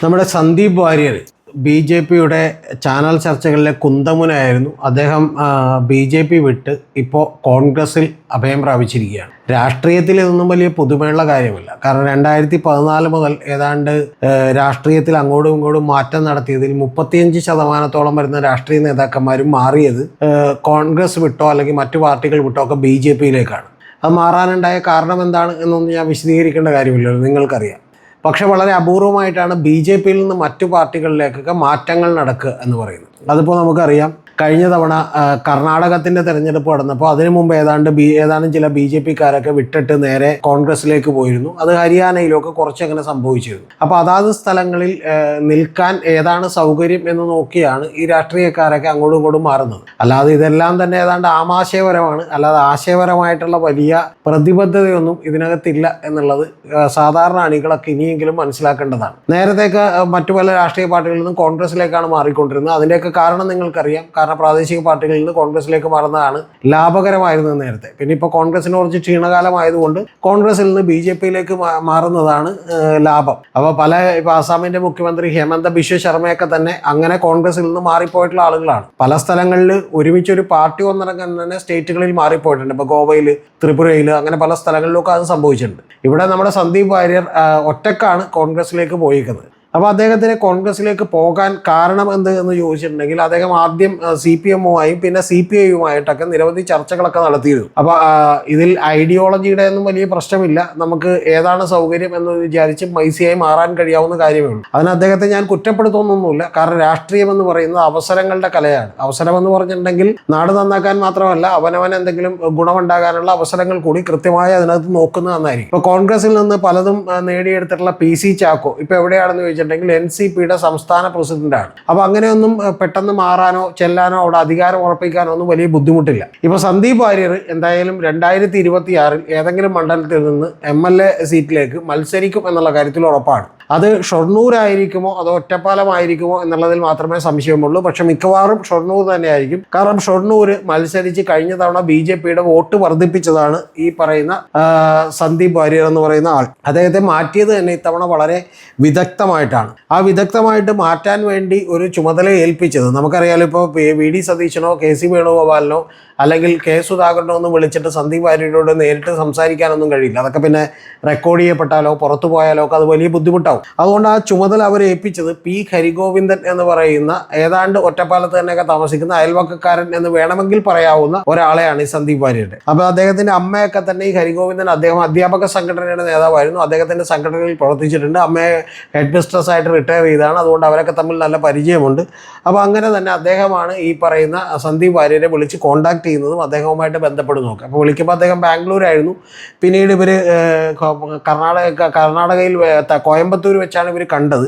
നമ്മുടെ സന്ദീപ് വാര്യർ ബി.ജെ.പിയുടെ ചാനൽ ചർച്ചകളിലെ കുന്തമുനായിരുന്നു. അദ്ദേഹം ബി.ജെ.പി വിട്ട് ഇപ്പോൾ കോൺഗ്രസിൽ അഭയം പ്രാപിച്ചിരിക്കുകയാണ്. രാഷ്ട്രീയത്തിൽ ഇതൊന്നും വലിയ പുതുമയുള്ള കാര്യമല്ല. കാരണം 2014 മുതൽ ഏതാണ്ട് രാഷ്ട്രീയത്തിൽ അങ്ങോട്ടും ഇങ്ങോട്ടും മാറ്റം നടത്തിയതിൽ 35% വരുന്ന രാഷ്ട്രീയ നേതാക്കന്മാരും മാറിയത് കോൺഗ്രസ് വിട്ടോ അല്ലെങ്കിൽ മറ്റു പാർട്ടികൾ വിട്ടോ ഒക്കെ ബി.ജെ.പിയിലേക്കാണ്. അത് മാറാനുണ്ടായ കാരണം എന്താണ് എന്നൊന്നും ഞാൻ വിശദീകരിക്കേണ്ട കാര്യമില്ലല്ലോ, നിങ്ങൾക്കറിയാം. പക്ഷെ വളരെ അപൂർവമായിട്ടാണ് ബി.ജെ.പിയിൽ നിന്ന് മറ്റു പാർട്ടികളിലേക്കൊക്കെ മാറ്റങ്ങൾ നടക്കുക എന്ന് പറയുന്നത്. അതിപ്പോൾ നമുക്കറിയാം, കഴിഞ്ഞ തവണ കർണാടകത്തിൻ്റെ തെരഞ്ഞെടുപ്പ് നടന്നപ്പോൾ അതിനു മുമ്പ് ഏതാനും ചില ബി.ജെ.പിക്കാരൊക്കെ വിട്ടിട്ട് നേരെ കോൺഗ്രസിലേക്ക് പോയിരുന്നു. അത് ഹരിയാനയിലൊക്കെ കുറച്ചങ്ങനെ സംഭവിച്ചിരുന്നു. അപ്പോൾ അതാത് സ്ഥലങ്ങളിൽ നിൽക്കാൻ ഏതാണ് സൗകര്യം എന്ന് നോക്കിയാണ് ഈ രാഷ്ട്രീയക്കാരൊക്കെ അങ്ങോട്ടും ഇങ്ങോട്ടും മാറുന്നത്. അല്ലാതെ ഇതെല്ലാം തന്നെ ഏതാണ്ട് ആമാശയപരമാണ്. അല്ലാതെ ആശയപരമായിട്ടുള്ള വലിയ പ്രതിബദ്ധതയൊന്നും ഇതിനകത്തില്ല എന്നുള്ളത് സാധാരണ അണികളൊക്കെ ഇനിയെങ്കിലും മനസ്സിലാക്കേണ്ടതാണ്. നേരത്തേക്ക് മറ്റു പല രാഷ്ട്രീയ പാർട്ടികളിൽ നിന്നും കോൺഗ്രസിലേക്കാണ് മാറിക്കൊണ്ടിരുന്നത്. അതിൻ്റെയൊക്കെ കാരണം നിങ്ങൾക്കറിയാം. പ്രാദേശിക പാർട്ടികളിൽ നിന്ന് കോൺഗ്രസിലേക്ക് മാറുന്നതാണ് ലാഭകരമായിരുന്നത് നേരത്തെ. പിന്നെ ഇപ്പോൾ കോൺഗ്രസിന് കുറച്ച് ക്ഷീണകാലമായതുകൊണ്ട് കോൺഗ്രസിൽ നിന്ന് ബി.ജെ.പിയിലേക്ക് മാറുന്നതാണ് ലാഭം. അപ്പോൾ ഇപ്പോൾ ആസാമിന്റെ മുഖ്യമന്ത്രി ഹേമന്ത ബിശ്വ ശർമ്മയൊക്കെ തന്നെ അങ്ങനെ കോൺഗ്രസിൽ നിന്ന് മാറിപ്പോയിട്ടുള്ള ആളുകളാണ്. പല സ്ഥലങ്ങളിൽ ഒരുമിച്ചൊരു പാർട്ടി ഒന്നടങ്കം തന്നെ സ്റ്റേറ്റുകളിൽ മാറിപ്പോയിട്ടുണ്ട്. ഇപ്പോൾ ഗോവയിൽ, ത്രിപുരയിൽ, അങ്ങനെ പല സ്ഥലങ്ങളിലൊക്കെ അത് സംഭവിച്ചിട്ടുണ്ട്. ഇവിടെ നമ്മുടെ സന്ദീപ് വാര്യർ ഒറ്റക്കാണ് കോൺഗ്രസിലേക്ക് പോയിരിക്കുന്നത്. അപ്പോൾ അദ്ദേഹത്തിന് കോൺഗ്രസിലേക്ക് പോകാൻ കാരണം എന്ത് എന്ന് ചോദിച്ചിട്ടുണ്ടെങ്കിൽ, അദ്ദേഹം ആദ്യം CPM-ഉമായും പിന്നെ CPI-യുമായിട്ടൊക്കെ നിരവധി ചർച്ചകളൊക്കെ നടത്തിയിരുന്നു. അപ്പോൾ ഇതിൽ ഐഡിയോളജിയുടെ ഒന്നും വലിയ പ്രശ്നമില്ല. നമുക്ക് ഏതാണ് സൗകര്യം എന്ന് വിചാരിച്ച് പൈസയായി മാറാൻ കഴിയാവുന്ന കാര്യമേ ഉള്ളൂ. അതിന് അദ്ദേഹത്തെ ഞാൻ കുറ്റപ്പെടുത്തുന്നൊന്നുമില്ല. കാരണം രാഷ്ട്രീയം എന്ന് പറയുന്നത് അവസരങ്ങളുടെ കലയാണ്. അവസരം എന്ന് പറഞ്ഞിട്ടുണ്ടെങ്കിൽ നാട് നന്നാക്കാൻ മാത്രമല്ല, അവനവൻ എന്തെങ്കിലും ഗുണമുണ്ടാകാനുള്ള അവസരങ്ങൾ കൂടി കൃത്യമായി അതിനകത്ത് നോക്കുന്നത് നന്നായിരിക്കും. ഇപ്പോൾ കോൺഗ്രസിൽ നിന്ന് പലതും നേടിയെടുത്തിട്ടുള്ള PC ചാക്കോ ഇപ്പോൾ എവിടെയാണെന്ന് ചോദിച്ചിട്ടുണ്ടെങ്കിൽ NCPയുടെ സംസ്ഥാന പ്രസിഡന്റാണ്. അപ്പോൾ അങ്ങനെയൊന്നും പെട്ടെന്ന് മാറാനോ ചെല്ലാനോ അവിടെ അധികാരം ഉറപ്പിക്കാനോ ഒന്നും വലിയ ബുദ്ധിമുട്ടില്ല. ഇപ്പോൾ സന്ദീപ് വാര്യർ എന്തായാലും 2026 ഏതെങ്കിലും മണ്ഡലത്തിൽ നിന്ന് MLA സീറ്റിലേക്ക് മത്സരിക്കും എന്നുള്ള കാര്യത്തിൽ ഉറപ്പാണ്. അത് ഷൊർണൂരായിരിക്കുമോ അതോ ഒറ്റപ്പാലമായിരിക്കുമോ എന്നുള്ളതിൽ മാത്രമേ സംശയമുള്ളൂ. പക്ഷെ മിക്കവാറും ഷൊർണൂർ തന്നെയായിരിക്കും. കാരണം ഷൊർണൂർ മത്സരിച്ച് കഴിഞ്ഞ തവണ ബി.ജെ.പിയുടെ വോട്ട് വർദ്ധിപ്പിച്ചതാണ് ഈ പറയുന്ന സന്ദീപ് വാര്യർ എന്ന് പറയുന്ന ആൾ. അദ്ദേഹത്തെ മാറ്റിയത് തന്നെ ഇത്തവണ വളരെ വിദഗ്ധമായിട്ടാണ്. ആ വിദഗ്ധമായിട്ട് മാറ്റാൻ വേണ്ടി ഒരു ചുമതല ഏൽപ്പിച്ചത് നമുക്കറിയാലോ. ഇപ്പോൾ VD സതീശനോ KC വേണുഗോപാലിനോ അല്ലെങ്കിൽ K സുധാകരനോ ഒന്നും വിളിച്ചിട്ട് സന്ദീപ് വാര്യരോട് നേരിട്ട് സംസാരിക്കാനൊന്നും കഴിയില്ല. അതൊക്കെ പിന്നെ റെക്കോർഡ് ചെയ്യപ്പെട്ടാലോ പുറത്തു പോയാലോ ഒക്കെ അത് വലിയ ബുദ്ധിമുട്ടാവും. അതുകൊണ്ട് ആ ചുമതല അവർ ഏൽപ്പിച്ചത് P ഹരിഗോവിന്ദൻ എന്ന് പറയുന്ന ഏതാണ്ട് ഒറ്റപ്പാലത്ത് തന്നെയൊക്കെ താമസിക്കുന്ന അയൽവക്കക്കാരൻ എന്ന് വേണമെങ്കിൽ പറയാവുന്ന ഒരാളെയാണ് ഈ സന്ദീപ് വാര്യരുടെ. അപ്പോൾ അദ്ദേഹത്തിന്റെ അമ്മയൊക്കെ തന്നെ ഈ ഹരിഗോവിന്ദൻ, അദ്ദേഹം അധ്യാപക സംഘടനയുടെ നേതാവായിരുന്നു. അദ്ദേഹത്തിന്റെ സംഘടനയിൽ പ്രവർത്തിച്ചിട്ടുണ്ട്. അമ്മയെ ഹെഡ് മിസ്ട്രസ് ആയിട്ട് റിട്ടയർ ചെയ്തതാണ്. അതുകൊണ്ട് അവരൊക്കെ തമ്മിൽ നല്ല പരിചയമുണ്ട്. അപ്പോൾ അങ്ങനെ തന്നെ അദ്ദേഹമാണ് ഈ പറയുന്ന സന്ദീപ് വാര്യരെ വിളിച്ച് കോൺടാക്ട് ചെയ്യുന്നതും അദ്ദേഹവുമായിട്ട് ബന്ധപ്പെടുന്നതൊക്കെ. അപ്പോൾ വിളിക്കുമ്പോൾ അദ്ദേഹം ബാംഗ്ലൂരായിരുന്നു. പിന്നീട് ഇവർ കർണാടകയിൽ കോയമ്പത്തൂർ വെച്ചാണ് ഇവർ കണ്ടത്.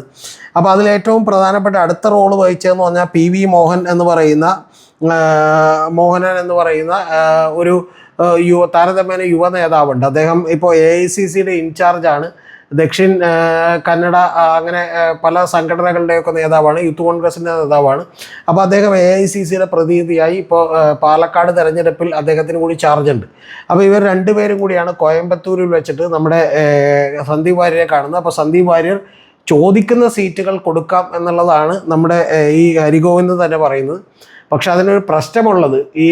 അപ്പോൾ അതിലേറ്റവും പ്രധാനപ്പെട്ട അടുത്ത റോള് വഹിച്ചതെന്ന് പറഞ്ഞാൽ PV മോഹനൻ എന്ന് പറയുന്ന ഒരു താരതമ്യേന യുവ നേതാവുണ്ട്. അദ്ദേഹം ഇപ്പോൾ AICCയുടെ ഇൻചാർജാണ്. ദക്ഷിൺ കന്നഡ അങ്ങനെ പല സംഘടനകളുടെയൊക്കെ നേതാവാണ്. യൂത്ത് കോൺഗ്രസിൻ്റെ നേതാവാണ്. അപ്പോൾ അദ്ദേഹം AICCയുടെ പ്രതിനിധിയായി ഇപ്പോൾ പാലക്കാട് തെരഞ്ഞെടുപ്പിൽ അദ്ദേഹത്തിന് കൂടി ചാർജ് ഉണ്ട്. അപ്പോൾ ഇവർ രണ്ടുപേരും കൂടിയാണ് കോയമ്പത്തൂരിൽ വെച്ചിട്ട് നമ്മുടെ സന്ദീപ് വാര്യരെ കാണുന്നത്. അപ്പോൾ സന്ദീപ് വാര്യർ ചോദിക്കുന്ന സീറ്റുകൾ കൊടുക്കാം എന്നുള്ളതാണ് നമ്മുടെ ഈ ഹരിഗോവിന്ദ് തന്നെ പറയുന്നത്. പക്ഷെ അതിനൊരു പ്രശ്നമുള്ളത്, ഈ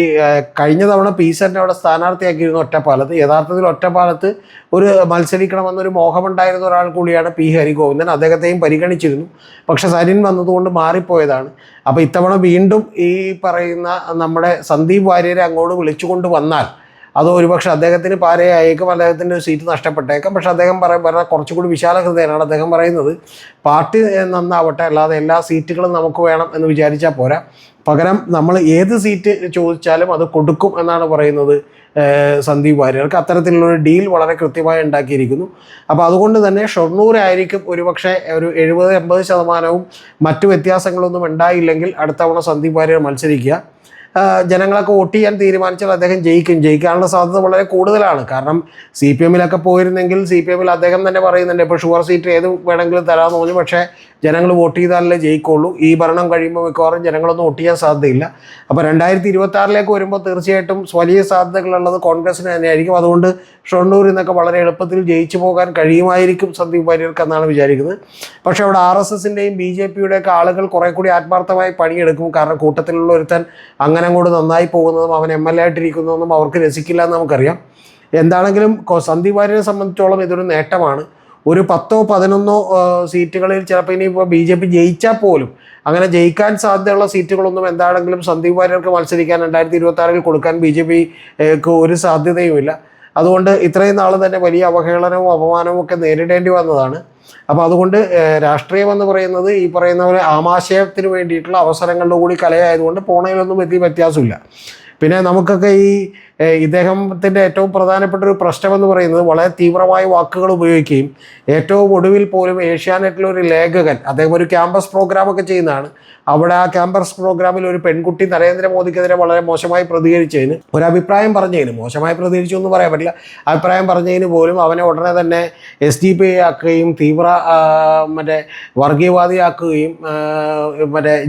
കഴിഞ്ഞ തവണ പീസറിനെ അവിടെ സ്ഥാനാർത്ഥിയാക്കിയിരുന്നു ഒറ്റപ്പാലത്ത്. യഥാർത്ഥത്തിൽ ഒറ്റപ്പാലത്ത് ഒരു മത്സരിക്കണമെന്നൊരു മോഹമുണ്ടായിരുന്ന ഒരാൾ കൂടിയാണ് P ഹരിഗോവിന്ദൻ. അദ്ദേഹത്തെയും പരിഗണിച്ചിരുന്നു. പക്ഷെ സരിൻ വന്നതുകൊണ്ട് മാറിപ്പോയതാണ്. അപ്പോൾ ഇത്തവണ വീണ്ടും ഈ പറയുന്ന നമ്മുടെ സന്ദീപ് വാര്യരെ അങ്ങോട്ട് വിളിച്ചുകൊണ്ട് വന്നാൽ അതോ ഒരുപക്ഷെ അദ്ദേഹത്തിന് പാരയായേക്കും, അദ്ദേഹത്തിൻ്റെ സീറ്റ് നഷ്ടപ്പെട്ടേക്കാം. പക്ഷെ അദ്ദേഹം പറഞ്ഞ കുറച്ചുകൂടി വിശാല ഹൃദയനാണ്. അദ്ദേഹം പറയുന്നത് പാർട്ടി നന്നാവട്ടെ, അല്ലാതെ എല്ലാ സീറ്റുകളും നമുക്ക് വേണം എന്ന് വിചാരിച്ചാൽ പോരാ. പകരം നമ്മൾ ഏത് സീറ്റ് ചോദിച്ചാലും അത് കൊടുക്കും എന്നാണ് പറയുന്നത് സന്ദീപ് വാര്യർക്ക്. അത്തരത്തിലുള്ളൊരു ഡീൽ വളരെ കൃത്യമായി ഉണ്ടാക്കിയിരിക്കുന്നു. അപ്പോൾ അതുകൊണ്ട് തന്നെ ഷൊർണൂരായിരിക്കും ഒരുപക്ഷെ ഒരു 70-80% മറ്റു വ്യത്യാസങ്ങളൊന്നും ഉണ്ടായില്ലെങ്കിൽ അടുത്ത തവണ സന്ദീപ് വാര്യർ മത്സരിക്കുക. ജനങ്ങളൊക്കെ വോട്ട് ചെയ്യാൻ തീരുമാനിച്ചാൽ അദ്ദേഹം ജയിക്കാനുള്ള സാധ്യത വളരെ കൂടുതലാണ്. കാരണം CPM-ലൊക്കെ പോയിരുന്നെങ്കിൽ CPM-ൽ അദ്ദേഹം തന്നെ പറയുന്നുണ്ട് ഇപ്പോൾ ഷുവർ സീറ്റ് ഏത് വേണമെങ്കിലും തരാമെന്ന് പറഞ്ഞു, പക്ഷേ ജനങ്ങൾ വോട്ട് ചെയ്താലേ ജയിക്കുള്ളൂ. ഈ ഭരണം കഴിയുമ്പോൾ മിക്കവാറും ജനങ്ങളൊന്നും വോട്ട് ചെയ്യാൻ സാധ്യതയില്ല. അപ്പോൾ 2026 വരുമ്പോൾ തീർച്ചയായിട്ടും വലിയ സാധ്യതകളുള്ളത് കോൺഗ്രസിന് തന്നെയായിരിക്കും. അതുകൊണ്ട് ഷൊർണൂരിൽ നിന്നൊക്കെ വളരെ എളുപ്പത്തിൽ ജയിച്ചു പോകാൻ കഴിയുമായിരിക്കും സന്ദീപ് വാര്യർക്ക് എന്നാണ് വിചാരിക്കുന്നത്. പക്ഷേ അവിടെ RSSൻ്റെയും BJP-യുടെയൊക്കെ ആളുകൾ കുറേ കൂടി ആത്മാർത്ഥമായി പണിയെടുക്കും. കാരണം കൂട്ടത്തിലുള്ള ഒരുത്തൻ അങ്ങനെ അങ്ങോട്ട് നന്നായി പോകുന്നതും അവൻ MLA ആയിട്ടിരിക്കുന്നതൊന്നും അവർക്ക് രസിക്കില്ല എന്ന് നമുക്കറിയാം. എന്താണെങ്കിലും സന്ദീപ് വാര്യരെ സംബന്ധിച്ചോളം ഇതൊരു നേട്ടമാണ്. ഒരു 10-11 സീറ്റുകളിൽ ചിലപ്പോൾ ഇനിയിപ്പോൾ BJP ജയിച്ചാൽ പോലും അങ്ങനെ ജയിക്കാൻ സാധ്യതയുള്ള സീറ്റുകളൊന്നും എന്താണെങ്കിലും സന്ദീപ് വാര്യർക്ക് മത്സരിക്കാൻ 2026 കൊടുക്കാൻ BJPക്ക് ഒരു സാധ്യതയുമില്ല. അതുകൊണ്ട് ഇത്രയും നാൾ തന്നെ വലിയ അവഹേളനവും അപമാനവും ഒക്കെ നേരിടേണ്ടി വന്നതാണ്. അപ്പോൾ അതുകൊണ്ട് രാഷ്ട്രീയം എന്ന് പറയുന്നത് ഈ പറയുന്ന പോലെ ആമാശയത്തിന് വേണ്ടിയിട്ടുള്ള അവസരങ്ങളുടെ കൂടി കലയായതുകൊണ്ട് പോണയിലൊന്നും വലിയ വ്യത്യാസമില്ല. പിന്നെ നമുക്കൊക്കെ ഇദ്ദേഹത്തിൻ്റെ ഏറ്റവും പ്രധാനപ്പെട്ട ഒരു പ്രശ്നമെന്ന് പറയുന്നത് വളരെ തീവ്രമായ വാക്കുകൾ ഉപയോഗിക്കുകയും ഏറ്റവും ഒടുവിൽ പോലും ഏഷ്യാനെറ്റിലൊരു ലേഖകൻ, അദ്ദേഹം ഒരു ക്യാമ്പസ് പ്രോഗ്രാമൊക്കെ ചെയ്യുന്നതാണ്, അവിടെ ആ ക്യാമ്പസ് പ്രോഗ്രാമിൽ ഒരു പെൺകുട്ടി നരേന്ദ്രമോദിക്കെതിരെ വളരെ മോശമായി പ്രതികരിച്ചതിന് ഒരു അഭിപ്രായം പറഞ്ഞതിന്, മോശമായി പ്രതികരിച്ചു എന്ന് പറയാൻ പറ്റില്ല, അഭിപ്രായം പറഞ്ഞതിന് പോലും അവനെ ഉടനെ തന്നെ SDPI ആക്കുകയും വർഗീയവാദിയാക്കുകയും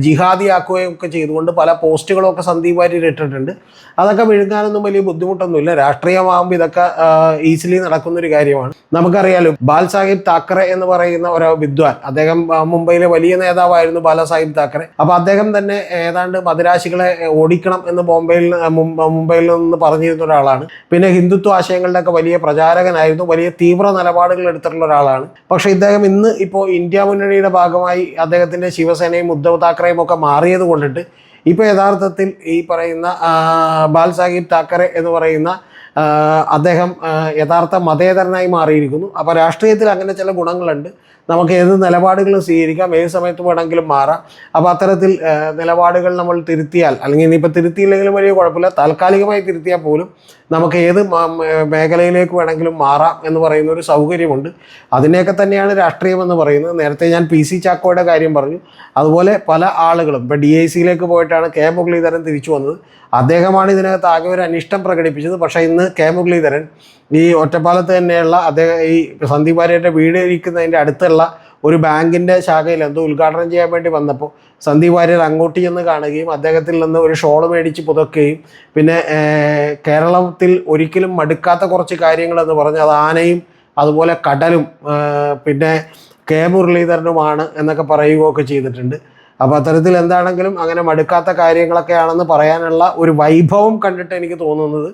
ജിഹാദിയാക്കുകയും ഒക്കെ ചെയ്തുകൊണ്ട് പല പോസ്റ്റുകളൊക്കെ സന്ദീപ് വാര്യർ ഇട്ടിട്ടുണ്ട്. അതൊക്കെ വിഴുങ്ങാനൊന്നും വലിയ ബുദ്ധിമുട്ടൊന്നുമില്ല. രാഷ്ട്രീയമാകുമ്പോൾ ഇതൊക്കെ ഈസിലി നടക്കുന്നൊരു കാര്യമാണ്. നമുക്കറിയാലോ, ബാൽ സാഹിബ് താക്കറെ എന്ന് പറയുന്ന ഒരു വിദ്വാൻ, അദ്ദേഹം മുംബൈയിലെ വലിയ നേതാവായിരുന്നു ബാലാസാഹിബ് താക്കറെ. അപ്പോൾ അദ്ദേഹം തന്നെ ഏതാണ്ട് മദിരാശികളെ ഓടിക്കണം എന്ന് മുംബൈയിൽ നിന്ന് പറഞ്ഞിരുന്ന ഒരാളാണ്. പിന്നെ ഹിന്ദുത്വ ആശയങ്ങളുടെയൊക്കെ വലിയ പ്രചാരകനായിരുന്നു, വലിയ തീവ്ര നിലപാടുകൾ എടുത്തിട്ടുള്ള ഒരാളാണ്. പക്ഷേ ഇദ്ദേഹം ഇന്ന് ഇപ്പോൾ ഇന്ത്യ മുന്നണിയുടെ ഭാഗമായി അദ്ദേഹത്തിൻ്റെ ശിവസേനയും ഉദ്ധവ് താക്കറെയും ഒക്കെ മാറിയത് കൊണ്ടിട്ട് ഇപ്പോൾ യഥാർത്ഥത്തിൽ ഈ പറയുന്ന ബാൽ സാഹിബ് താക്കറെ എന്ന് പറയുന്ന അദ്ദേഹം യഥാർത്ഥ മതേതരനായി മാറിയിരിക്കുന്നു. അപ്പോൾ രാഷ്ട്രീയത്തിൽ അങ്ങനെ ചില ഗുണങ്ങളുണ്ട്. നമുക്ക് ഏത് നിലപാടുകളും സ്വീകരിക്കാം, ഏത് സമയത്ത് വേണമെങ്കിലും മാറാം. അപ്പോൾ അത്തരത്തിൽ നിലപാടുകൾ നമ്മൾ തിരുത്തിയാൽ, അല്ലെങ്കിൽ ഇനിയിപ്പോൾ തിരുത്തിയില്ലെങ്കിലും വലിയ കുഴപ്പമില്ല, താൽക്കാലികമായി തിരുത്തിയാൽ പോലും നമുക്ക് ഏത് മേഖലയിലേക്ക് വേണമെങ്കിലും മാറാം എന്ന് പറയുന്ന ഒരു സൗകര്യമുണ്ട്. അതിനെയൊക്കെ തന്നെയാണ് രാഷ്ട്രീയം എന്ന് പറയുന്നത്. നേരത്തെ ഞാൻ PC ചാക്കോയുടെ കാര്യം പറഞ്ഞു. അതുപോലെ പല ആളുകളും ഇപ്പോൾ DICയിലേക്ക് പോയിട്ടാണ് K മുരളീധരൻ തിരിച്ചു വന്നത്. അദ്ദേഹമാണ് ഇതിനകത്ത് ആകെ ഒരു അനിഷ്ടം പ്രകടിപ്പിച്ചത്. പക്ഷേ ഇന്ന് K മുരളീധരൻ ഈ ഒറ്റപ്പാലത്ത് തന്നെയുള്ള ഈ സന്ദീപ് വാര്യരുടെ വീട് ഇരിക്കുന്നതിൻ്റെ അടുത്തുള്ള ഒരു ബാങ്കിൻ്റെ ശാഖയിൽ എന്തോ ഉദ്ഘാടനം ചെയ്യാൻ വേണ്ടി വന്നപ്പോൾ സന്ദീപ് വാര്യർ അങ്ങോട്ട് ചെന്ന് കാണുകയും അദ്ദേഹത്തിൽ നിന്ന് ഒരു ഷോൾ മേടിച്ച് പുതക്കുകയും പിന്നെ കേരളത്തിൽ ഒരിക്കലും മടുക്കാത്ത കുറച്ച് കാര്യങ്ങളെന്ന് പറഞ്ഞ് അത് ആനയും അതുപോലെ കടലും പിന്നെ K മുരളീധരനുമാണ് എന്നൊക്കെ പറയുകയൊക്കെ ചെയ്തിട്ടുണ്ട്. അപ്പോൾ അത്തരത്തിൽ എന്താണെങ്കിലും അങ്ങനെ മടുക്കാത്ത കാര്യങ്ങളൊക്കെ ആണെന്ന് പറയാനുള്ള ഒരു വൈഭവം കണ്ടിട്ട് എനിക്ക് തോന്നുന്നത്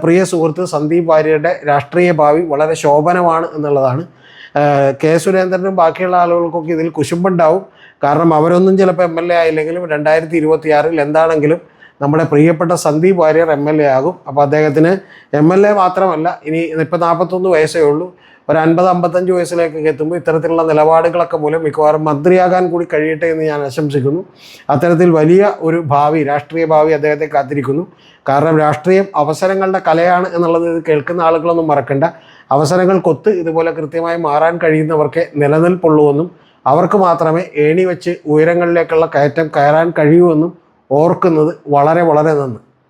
പ്രിയ സുഹൃത്ത് സന്ദീപ് വാര്യരുടെ രാഷ്ട്രീയ ഭാവി വളരെ ശോഭനമാണ് എന്നുള്ളതാണ്. K സുരേന്ദ്രനും ബാക്കിയുള്ള ആളുകൾക്കൊക്കെ ഇതിൽ കുശുമ്പുണ്ടാവും. കാരണം അവരൊന്നും ചിലപ്പോൾ MLA ആയില്ലെങ്കിലും 2026 എന്താണെങ്കിലും നമ്മുടെ പ്രിയപ്പെട്ട സന്ദീപ് വാര്യർ MLA ആകും. അപ്പോൾ അദ്ദേഹത്തിന് MLA മാത്രമല്ല, ഇനി ഇപ്പോൾ 41 വയസ്സേ ഉള്ളൂ, ഒരു 50-55 വയസ്സിലേക്കൊക്കെ എത്തുമ്പോൾ ഇത്തരത്തിലുള്ള നിലപാടുകളൊക്കെ മൂലം മിക്കവാറും മന്ത്രിയാകാൻ കൂടി കഴിയട്ടെ എന്ന് ഞാൻ ആശംസിക്കുന്നു. അത്തരത്തിൽ വലിയ ഒരു രാഷ്ട്രീയ ഭാവി അദ്ദേഹത്തെ കാത്തിരിക്കുന്നു. കാരണം രാഷ്ട്രീയം അവസരങ്ങളുടെ കലയാണ് എന്നുള്ളത് ഇത് കേൾക്കുന്ന ആളുകളൊന്നും മറക്കണ്ട. അവസരങ്ങൾക്കൊത്ത് ഇതുപോലെ കൃത്യമായി മാറാൻ കഴിയുന്നവർക്ക് നിലനിൽപ്പുള്ളൂവെന്നും അവർക്ക് മാത്രമേ ഏണി വെച്ച് ഉയരങ്ങളിലേക്കുള്ള കയറ്റം കയറാൻ കഴിയൂ എന്നും ഓർക്കുന്നത് വളരെ വളരെ നന്ന്.